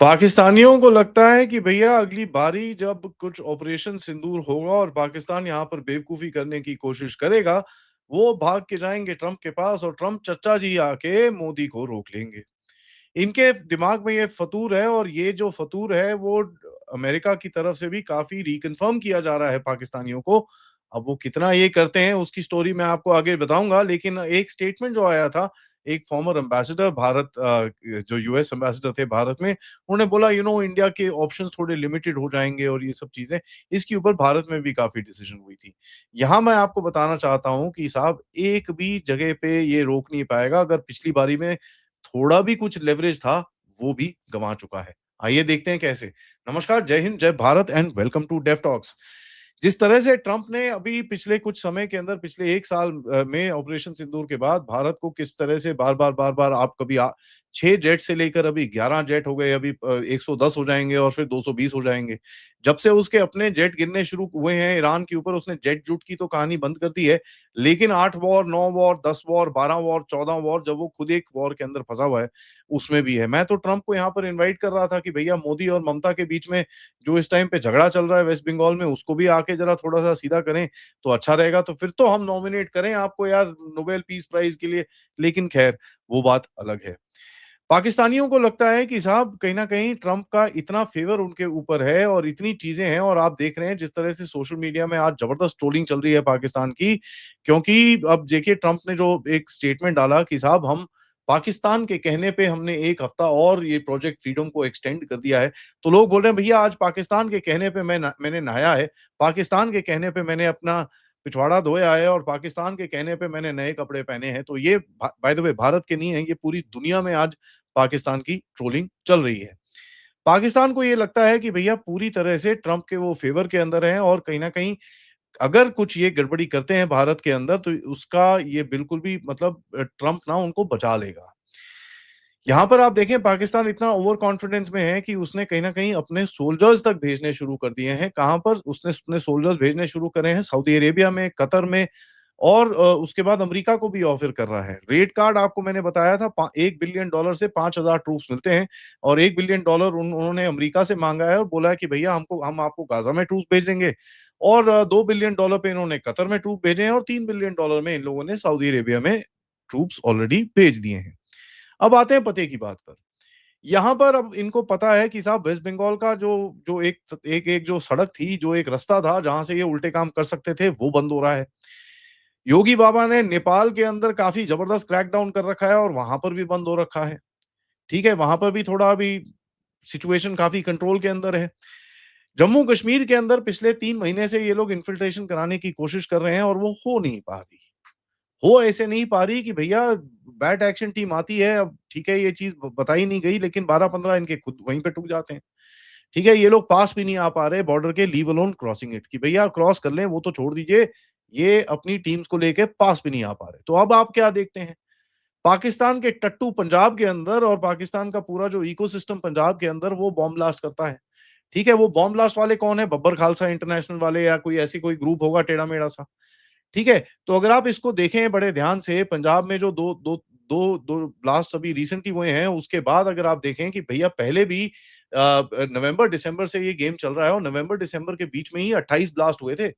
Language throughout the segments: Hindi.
पाकिस्तानियों को लगता है कि भैया अगली बारी जब कुछ ऑपरेशन सिंदूर होगा और पाकिस्तान यहाँ पर बेवकूफ़ी करने की कोशिश करेगा, वो भाग के जाएँगे ट्रंप के पास और ट्रंप चचा जी आके मोदी को रोक लेंगे। इनके दिमाग में ये फ़तूर है और ये जो फ़तूर है वो अमेरिका की तरफ से भी काफ़ी रिकन्फर्म किया जा रहा है पाकिस्तानियों को। अब वो कितना ये करते हैं उसकी स्टोरी मैं आपको आगे बताऊँगा, लेकिन एक स्टेटमेंट जो आया था, एक फॉर्मर एम्बेसडर भारत जो यूएस एम्बेसडर थे भारत में, उन्होंने बोला इंडिया के ऑप्शंस थोड़े लिमिटेड हो जाएँगे और ये सब चीज़ें, इसके ऊपर भारत में भी काफ़ी डिसीज़न हुई थी। यहाँ मैं आपको बताना चाहता हूँ कि साहब एक भी जगह पे ये रोक नहीं पाएगा अगर पिछली बारी में थोड़ा भी कुछ लेवरेज था, वो भी गँवा चुका है। आइए देखते हैं कैसे। नमस्कार, जय हिंद, जय Bharat and welcome to Dev talks. जिस तरह से ट्रंप ने अभी पिछले कुछ समय के अंदर पिछले 1 साल में ऑपरेशन सिंदूर के बाद भारत को किस तरह से बार-बार आप कभी 6 जेट से लेकर अभी 11 जेट हो गए, अभी 110 हो जाएँगे और फिर 220 हो जाएँगे। जब से उसके अपने जेट गिरने शुरू हुए हैं ईरान के ऊपर, उसने जेट जुट की तो कहानी बंद कर दी है। लेकिन 8 war, 9 war, 10 war, 12 war, 14 war, जब वो खुद एक वॉर के अंदर फँसा हुआ है, उसमें भी है। मैं तो ट्रंप को यहाँ पर इनवाइट कर रहा था कि भैया मोदी और ममता के बीच में जो इस टाइम पे झगड़ा चल रहा है वेस्ट बंगाल में, उसको भी आके ज़रा थोड़ा-सा सीधा करें, तो अच्छा रहेगा। तो फिर तो हम नॉमिनेट करें आपको यार नोबेल पीस प्राइज़ के लिए, लेकिन ख़ैर वो बात अलग है। पाकिस्तानियों को लगता है कि साहब कहीं न कहीं ट्रंप का इतना फ़ेवर उनके ऊपर है और इतनी चीज़ें हैं और आप देख रहे हैं जिस तरह से सोशल मीडिया में आज ज़बरदस्त ट्रोलिंग चल रही है पाकिस्तान की, क्योंकि अब देखिए ट्रंप ने जो एक स्टेटमेंट डाला कि साहब हम पाकिस्तान के कहने पे हमने 1 हफ्ता और ये प्रोजेक्ट फ्रीडम को एक्सटेंड कर दिया है। तो लोग बोल रहे हैं भैया आज पाकिस्तान के कहने पे मैंने नहाया है, पाकिस्तान के कहने पे मैंने अपना पिछवाड़ा धोया है और पाकिस्तान के कहने पे मैंने नए कपड़े पहने हैं। तो ये बाय द वे भारत के नहीं है, ये पूरी दुनिया में आज पाकिस्तान की ट्रोलिंग चल रही है। पाकिस्तान को ये लगता है कि भैया पूरी तरह से ट्रंप के वो फ़ेवर के अंदर हैं और कहीं न कहीं अगर कुछ ये गड़बड़ी करते हैं भारत के अंदर तो उसका ये बिल्कुल भी मतलब ट्रंप ना उनको बचा लेगा। यहाँ पर आप देखें पाकिस्तान इतना ओवर कॉन्फिडेंस में है कि उसने कहीं न कहीं अपने सोल्जर्स तक भेजने शुरू कर दिए हैं। कहाँ पर? उसने अपने सोल्जर्स भेजने शुरू करे हैं सऊदी अरेबिया में, कतर में और उसके बाद अमेरिका को भी ऑफ़र कर रहा है। रेट कार्ड आपको मैंने बताया था पा $1 बिलियन से 5,000 ट्रूप्स मिलते हैं और $1 बिलियन उन्होंने अमेरिका से माँगा है और बोला है कि भैया हम आपको गाज़ा में ट्रूप्स भेज देंगे और $2 बिलियन पे इन्होंने कतर में ट्रूप भेजे हैं और $3 बिलियन में इन लोगों ने सऊदी अरेबिया में ट्रूप्स ऑलरेडी भेज दिए हैं। अब आते हैं पते की बात पर। यहाँ पर अब इनको पता है कि साहब वेस्ट बंगाल का जो जो एक जो सड़क थी, जो एक रास्ता था जहाँ से ये उल्टे काम कर सकते थे, वो बंद हो रहा है। योगी बाबा ने नेपाल के अंदर काफ़ी ज़बरदस्त क्रैकडाउन कर रखा है और वहाँ पर भी बंद हो रखा है। ठीक है, वहाँ पर भी थोड़ा अभी सिचुएशन काफ़ी कंट्रोल के अंदर है। जम्मू कश्मीर के अंदर पिछले 3 महीने से ये लोग इन्फिल्ट्रेशन कराने की कोशिश कर रहे हैं और वो हो नहीं पा रही। हो ऐसे नहीं पा रही कि भैया बैट एक्शन टीम आती है, अब ठीक है ये चीज़ ब बताई नहीं गई लेकिन 12-15 इनके खुद वहीं पे टूट जाते हैं। ठीक है, ये लोग पास भी नहीं आ पा रहे बॉर्डर के लीव अलोन क्रॉसिंग इट कि भैया क्रॉस कर लें वो तो छोड़ दीजिए, ये अपनी टीम्स को लेके पास भी नहीं आ पा रहे। तो अब आप क्या देखते हैं? पाकिस्तान के टट्टू पंजाब के अंदर और पाकिस्तान का पूरा जो इकोसिस्टम पंजाब के अंदर वो बॉम्ब ब्लास्ट करता है। ठीक है, वो बॉम्ब ब्लास्ट वाले कौन है? बब्बर खालसा इंटरनेशनल वाले या कोई ऐसी कोई ग्रुप होगा टेढ़ा-मेढ़ा सा। ठीक है? तो अगर आप इसको देखें बड़े ध्यान से पंजाब में जो 2 ब्लास्ट अभी रिसेंटली हुए हैं, उसके बाद अगर आप देखें कि भैया पहले भी नवंबर-दिसंबर से ये गेम चल रहा है और नवंबर-दिसंबर के बीच में ही 28 ब्लास्ट हुए थे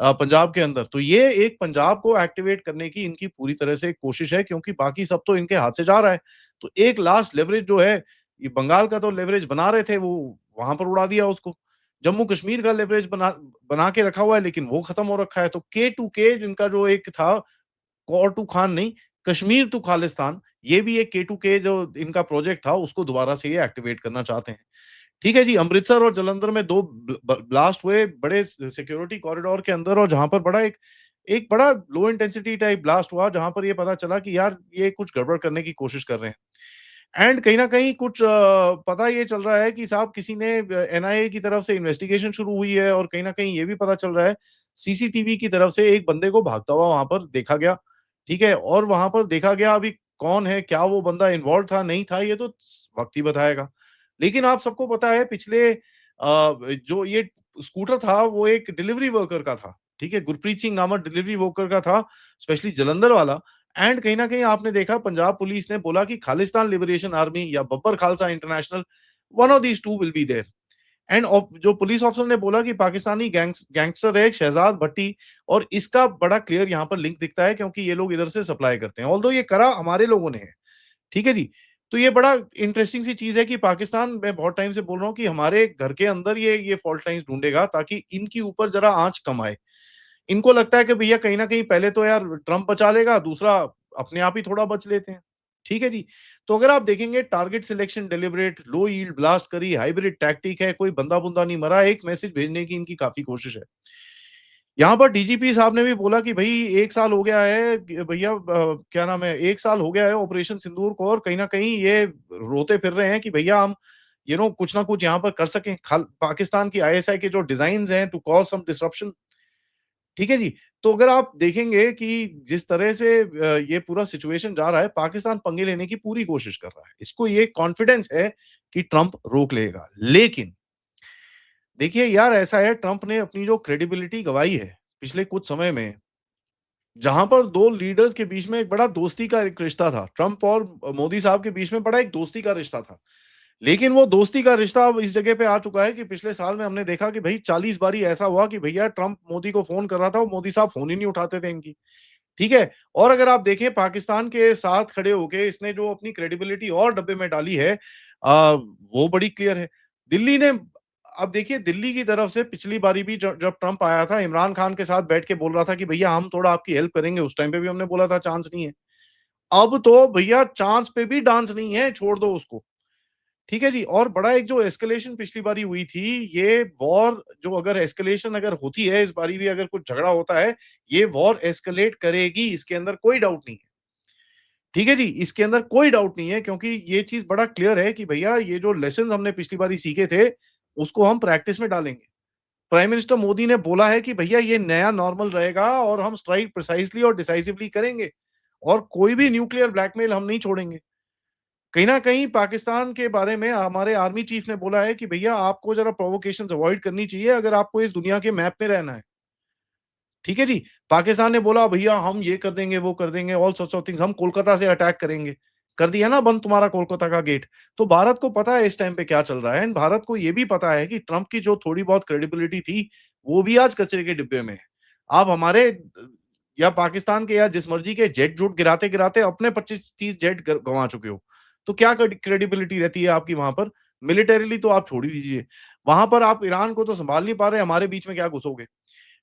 पंजाब के अंदर। तो ये एक पंजाब को एक्टिवेट करने की इनकी पूरी तरह से कोशिश है क्योंकि बाकी सब तो इनके हाथ से जा रहा है। तो एक लास्ट लेवरेज जो है, ये बंगाल का तो लेवरेज बना रहे थे, वो वहाँ पर उड़ा दिया उसको। जम्मू कश्मीर का लेवरेज बना बना के रखा हुआ है लेकिन वो खत्म हो रखा है। तो के टू के जिनका जो एक था, कौर टू खान नहीं, कश्मीर टू खालिस्तान, ये भी एक के टू के जो इनका प्रोजेक्ट था, उसको दोबारा से ये एक्टिवेट करना चाहते हैं। ठीक है जी, अमृतसर और जालंधर में 2 ब्लास्ट हुए बड़े सिक्योरिटी कॉरिडोर के अंदर और जहाँ पर बड़ा एक एक बड़ा लो इंटेंसिटी टाइप ब्लास्ट हुआ, जहाँ पर ये पता चला कि यार ये कुछ गड़बड़ करने की कोशिश कर रहे हैं। एंड कहीं न कहीं कुछ पता ये चल रहा है कि साहब किसी ने एनआईए की तरफ से इन्वेस्टिगेशन शुरू हुई है और कहीं न कहीं ये भी पता चल रहा है, सीसीटीवी की तरफ से एक बंदे को भागता हुआ वहाँ पर देखा गया, ठीक है? और वहाँ पर देखा गया अभी कौन है, क्या वो बंदा इन्वॉल्व था, नहीं था, ये तो वक़्त ही बताएगा। लेकिन आप सबको पता है पिछले जो ये स्कूटर था वो एक डिलीवरी वर्कर का था, ठीक है? गुरप्रीत सिंह नामक डिलीवरी वर्कर का था, स्पेशली जालंधर वाला एंड कहीं न कहीं आपने देखा पंजाब पुलिस ने बोला कि खालिस्तान लिबरेशन आर्मी या Babbar Khalsa international one of these two will be there. And जो पुलिस ऑफिसर ने बोला कि पाकिस्तानी गैंगस्टर है शहजाद भट्टी, और इसका बड़ा क्लियर यहाँ पर लिंक दिखता है क्योंकि ये लोग इधर से सप्लाई करते हैं, ऑल्दो ये करा हमारे लोगों ने है। ठीक है जी। तो ये बड़ा इंटरेस्टिंग सी चीज़ है कि पाकिस्तान, मैं बहुत टाइम से बोल रहा हूँ कि हमारे घर के अंदर ये फ़ॉल्ट लाइन्स ढूँढेगा ताकि इनके ऊपर ज़रा आँच कम आए। इनको लगता है कि भैया कहीं न कहीं पहले तो यार ट्रम्प बचा लेगा, दूसरा अपने आप ही थोड़ा बच लेते हैं। ठीक है जी। तो अगर आप देखेंगे टारगेट सिलेक्शन डेलिबरेट, लो यील्ड ब्लास्ट करी, हाइब्रिड टैक्टिक है, कोई बंदा-बुंदा नहीं मरा, एक मैसेज भेजने की इनकी काफ़ी कोशिश है। यहाँ पर डीजीपी साहब ने भी बोला कि भई 1 साल हो गया है कि भैया क्या नाम है, 1 साल हो गया है ऑपरेशन सिंदूर को, और कहीं न कहीं ये रोते फिर रहे हैं कि भैया हम कुछ ना कुछ यहाँ पर कर सकें। खाल पाकिस्तान की आईएसआई के जो डिज़ाइन्स हैं टू कॉज़ सम डिसरप्शन। ठीक है जी। तो अगर आप देखेंगे कि जिस तरह से ये पूरा सिचुएशन जा रहा है, पाकिस्तान पंगे लेने की पूरी कोशिश कर रहा है। इसको ये कॉन्फिडेंस है कि ट्रम्प रोक लेगा। लेकिन देखिए यार, ऐसा है, ट्रम्प ने अपनी जो क्रेडिबिलिटी गँवाई है पिछले कुछ समय में, जहाँ पर 2 लीडर्स के बीच में एक बड़ा दोस्ती का एक रिश्ता था। ट्रम्प और मोदी साहब के बीच में बड़ा एक दोस्ती का रिश्ता था। लेकिन वो दोस्ती का रिश्ता अब इस जगह पे आ चुका है कि पिछले साल में हमने देखा कि भई 40 बारी ऐसा हुआ कि भैया ट्रम्प मोदी को फ़ोन कर रहा था, वो मोदी साहब फ़ोन ही नहीं उठाते थे इनकी। ठीक है? और अगर आप देखें पाकिस्तान के साथ खड़े होके इसने जो अपनी क्रेडिबिलिटी और डब्बे में डाली है, वो बड़ी क्लियर है। दिल्ली ने अब देखिए, दिल्ली की तरफ से पिछली बारी भी जब ट्रम्प आया था, इमरान खान के साथ बैठ के बोल रहा था कि भैया हम थोड़ा आपकी हेल्प करेंगे, उस टाइम पे भी हमने बोला था चांस नहीं है। अब तो भैया चांस पे भी डांस नहीं है, छोड़ दो उसको। ठीक है जी। और बड़ा एक जो एस्केलेशन पिछली बारी हुई थी, ये वॉर जो अगर एस्केलेशन अगर होती है, इस बारी भी अगर कुछ झगड़ा होता है, ये वॉर एस्केलेट करेगी, इसके अंदर कोई डाउट नहीं है। ठीक है जी, इसके अंदर कोई डाउट नहीं है क्योंकि ये चीज़ बड़ा क्लियर है कि भैया ये जो लेसन्स हमने पिछली बारी सीखे थे, उसको हम प्रैक्टिस में डालेंगे। प्राइम मिनिस्टर मोदी ने बोला है कि भैया ये नया नॉर्मल रहेगा और हम स्ट्राइक प्रिसाइज़ली और डिसाइसिवली करेंगे, और कोई भी न्यूक्लियर ब्लैकमेल हम नहीं छोड़ेंगे। कहीं न कहीं पाकिस्तान के बारे में हमारे आर्मी चीफ ने बोला है कि भैया आपको ज़रा प्रोवोकेशंस अवॉइड करनी चाहिए अगर आपको इस दुनिया के मैप में रहना है। ठीक है जी? पाकिस्तान ने बोला भैया हम ये कर देंगे, वो कर देंगे, ऑल सॉर्ट्स ऑफ थिंग्स, हम कोलकाता से अटैक करेंगे। कर दिया ना बंद तुम्हारा कोलकाता का गेट। तो भारत को पता है इस टाइम पे क्या चल रहा है, एंड भारत को ये भी पता है कि ट्रम्प की जो थोड़ी बहुत क्रेडिबिलिटी थी, वो भी आज कचरे के डिब्बे में है। आप हमारे या पाकिस्तान के या जिस मर्जी के जेट-जुट गिराते-गिराते अपने 25-30 जेट ग गँवा चुके हो। तो क्या क्रेडिबिलिटी रहती है आपकी वहाँ पर? मिलिटरीली तो आप छोड़ ही दीजिए। वहाँ पर आप ईरान को तो सँभाल नहीं पा रहे, हमारे बीच में क्या घुसोगे?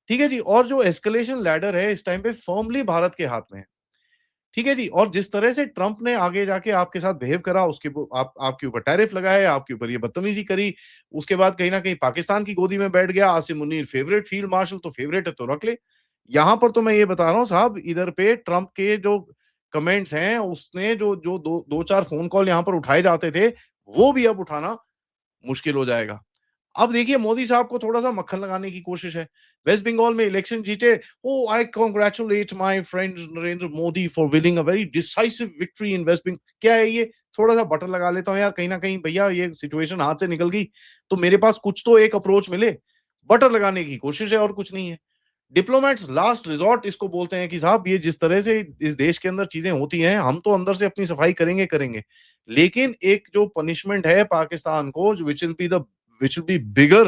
ठीक है जी। और जो एस्केलेशन लैडर है इस टाइम पे फर्मली भारत के हाथ में है। ठीक है जी। और जिस तरह से ट्रम्प ने आगे जाके आपके साथ बिहेव करा, उसके वो आपके ऊपर टैरिफ लगाए, आपके ऊपर ये बदतमीजी करी, उसके बाद कहीं न कहीं पाकिस्तान की गोदी में बैठ गया, Asim Munir favourite field marshal तो फेवरेट है तो रख ले। यहाँ पर तो मैं ये बता रहा हूँ साहब, इधर पे ट्रम्प के जो कमेंट्स हैं, उसने जो जो 2-4 फ़ोन कॉल यहाँ पर उठाए जाते थे, वो भी अब उठाना मुश्किल हो जाएगा। अब देखिए मोदी साहब को थोड़ा-सा मक्खन लगाने की कोशिश है। वेस्ट बंगाल में इलेक्शन जीते, "oh! I congratulate my friend Narendra Modi for winning a very decisive victory in West Bengal" क्या है ये? थोड़ा-सा बटर लगा लेता हूँ यार, कहीं न कहीं भैया ये सिचुएशन हाथ से निकल गई, तो मेरे पास कुछ तो एक अप्रोच मिले। बटर लगाने की कोशिश है और कुछ नहीं है। डिप्लोमैट्स लास्ट रिसॉर्ट इसको बोलते हैं कि साहब ये जिस तरह से इस देश के अंदर चीज़ें होती हैं, हम तो अंदर से अपनी सफाई करेंगे, करेंगे। लेकिन एक जो पनिशमेंट है पाकिस्तान को, which will be bigger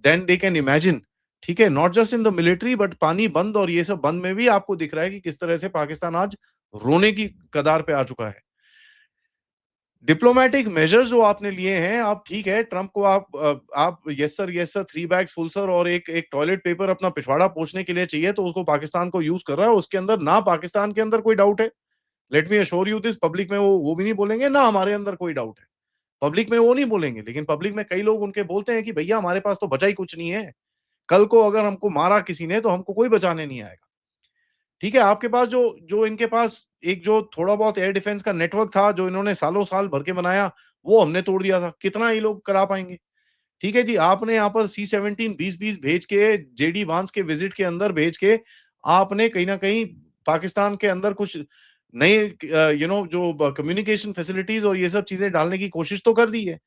than they can imagine. ठीक है? Not just in the military but पानी बंद और ये सब बंद में भी आपको दिख रहा है कि किस तरह से पाकिस्तान आज रोने की कगार पे आ चुका है। डिप्लोमैटिक मेजर्स जो आपने लिए हैं, आप ठीक है, ट्रम्प को आप yes sir, 3 bags full sir और एक एक टॉयलेट पेपर अपना पिछवाड़ा पोंछने के लिए चाहिए, तो उसको पाकिस्तान को यूज़ कर रहा है, उसके अंदर ना पाकिस्तान के अंदर कोई डाउट है। Let me assure you this, public में वो भी नहीं बोलेंगे, ना हमारे अंदर कोई डाउट है। पब्लिक में वो नहीं बोलेंगे, लेकिन पब्लिक में कई लोग उनके बोलते हैं कि भैया हमारे पास तो बचा ही कुछ नहीं है। कल को अगर हमको मारा किसी ने, तो हमको कोई बचाने नहीं आएगा। ठीक है? आपके पास जो जो इनके पास एक जो थोड़ा बहुत एयर डिफेंस का नेटवर्क था, जो इन्होंने सालों-साल भर के बनाया, वो हमने तोड़ दिया था। कितना ये लोग करा पाएँगे? ठीक है जी, आपने यहाँ पर सी-17 20-20 भेज के, जेडी वांस के विज़िट के अंदर भेज के, आपने कहीं न कहीं पाकिस्तान के अंदर कुछ नए जो ब कम्युनिकेशन फैसिलिटीज़ और ये सब चीज़ें डालने की कोशिश तो कर दी है।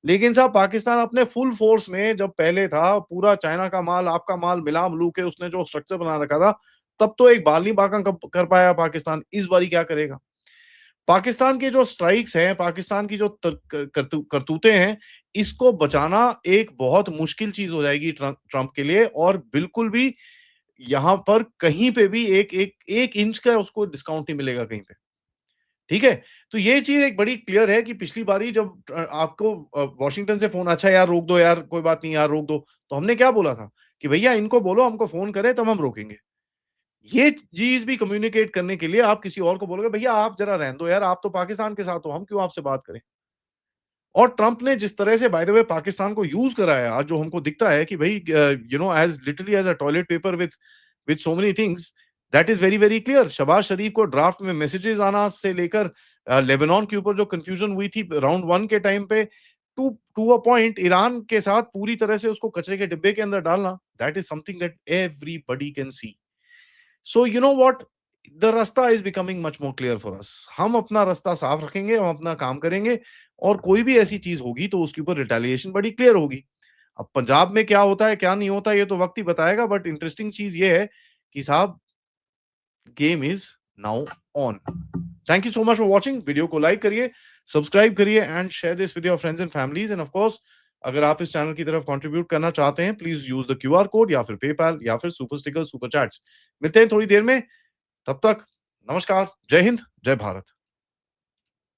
लेकिन साहब पाकिस्तान अपने फुल फ़ोर्स में जब पहले था, पूरा चाइना का माल, आपका माल मिला-मिलू के उसने जो स्ट्रक्चर बना रखा था, तब तो एक बाल नहीं बांका कर पाया पाकिस्तान, इस बारी क्या करेगा? पाकिस्तान के जो स्ट्राइक्स हैं, पाकिस्तान की जो करतूतें हैं, इसको बचाना एक बहुत मुश्किल चीज़ हो जाएगी ट्रंप के लिए और बिल्कुल भी यहाँ पर कहीं पे भी 1 इंच का उसको डिस्काउंट नहीं मिलेगा कहीं पे। ठीक है? तो ये चीज़ एक बड़ी क्लियर है कि पिछली बारी जब आपको वॉशिंगटन से फ़ोन अच्छा यार रोक दो यार, कोई बात नहीं यार रोक दो। तो हमने क्या बोला था कि भैया इनको बोलो हमको फ़ोन करें तब हम रोकेंगे। ये चीज़ भी कम्युनिकेट करने के लिए आप किसी और को बोलोगे भैया आप ज़रा रहने दो यार, आप तो पाकिस्तान के साथ हो, हम क्यों आपसे बात करें? और ट्रंप ने जिस तरह से बाय द वे पाकिस्तान को यूज़ करा है आज जो हमको दिखता है कि भई as literally as a toilet paper with so many things that is very, very clear. Shahbaz Sharif को ड्राफ्ट में मैसेजेस आना से लेकर लेबनान के ऊपर जो कन्फ्यूजन हुई थी राउंड 1 के टाइम पे to to a point Iran के साथ पूरी तरह से उसको कचरे के डिब्बे के अंदर डालना, that is something that everybody can see. So you know what the rasta is becoming much more clear for us. हम अपना रास्ता साफ रखेंगे, हम अपना काम करेंगे और कोई भी ऐसी चीज होगी तो उसके ऊपर रिटेलिएशन बड़ी क्लियर होगी। अब पंजाब में क्या होता है क्या नहीं होता ये तो वक्त ही बताएगा, बट इंटरेस्टिंग चीज ये है कि साहब game is now on. Thank you so much for watching. Video को लाइक करिए, सब्सक्राइब करिए and share this with your friends and families end of course अगर आप इस चैनल की तरफ कंट्रीब्यूट करना चाहते हैं please use the QR code या फिर पेपैल या फिर सुपर स्टिकर सुपर चैट्स। मिलते हैं थोड़ी देर में, तब तक नमस्कार, जय हिंद, जय भारत।